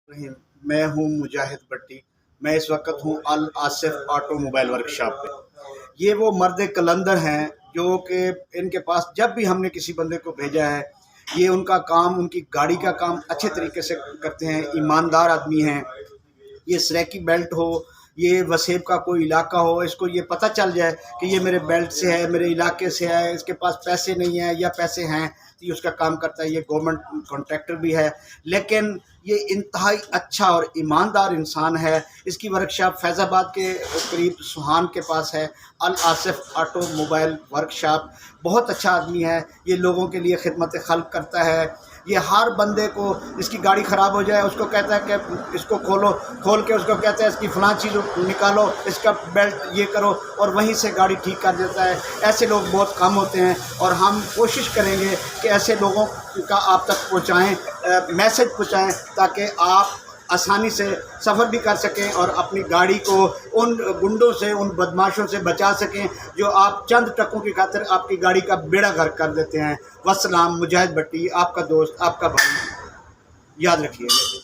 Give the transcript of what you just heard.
रहीम। मैं हूं मुजाहिद भट्टी। मैं इस वक्त हूं अल आसिफ ऑटो मोबाइल वर्कशॉप पे। ये वो मर्द कलंदर हैं जो कि इनके पास जब भी हमने किसी बंदे को भेजा है, ये उनका काम, उनकी गाड़ी का काम अच्छे तरीके से करते हैं। ईमानदार आदमी हैं। ये सरेकी बेल्ट हो, ये वसेब का कोई इलाका हो, इसको ये पता चल जाए कि ये मेरे बेल्ट से है, मेरे इलाके से है, इसके पास पैसे नहीं है या पैसे हैं, तो ये उसका काम करता है। ये गवर्नमेंट कॉन्ट्रैक्टर भी है, लेकिन ये इंतहाई अच्छा और ईमानदार इंसान है। इसकी वर्कशॉप फैज़ाबाद के करीब सुहान के पास है। अल आसिफ ऑटो मोबाइल वर्कशॉप। बहुत अच्छा आदमी है। ये लोगों के लिए खिदमत खल्क करता है। ये हर बंदे को, इसकी गाड़ी ख़राब हो जाए, उसको कहता है कि इसको खोलो, खोल के उसको कहता है इसकी फ़लाँ चीज़ निकालो, इसका बेल्ट ये करो, और वहीं से गाड़ी ठीक कर देता है। ऐसे लोग बहुत कम होते हैं और हम कोशिश करेंगे कि ऐसे लोगों का आप तक पहुँचाएँ, मैसेज पहुँचाएँ, ताकि आप आसानी से सफ़र भी कर सकें और अपनी गाड़ी को उन गुंडों से, उन बदमाशों से बचा सकें जो आप चंद टकों की खातिर आपकी गाड़ी का बेड़ा गर्क कर देते हैं। वस्सलाम। मुजाहिद भट्टी, आपका दोस्त, आपका भाई। याद रखिएगा।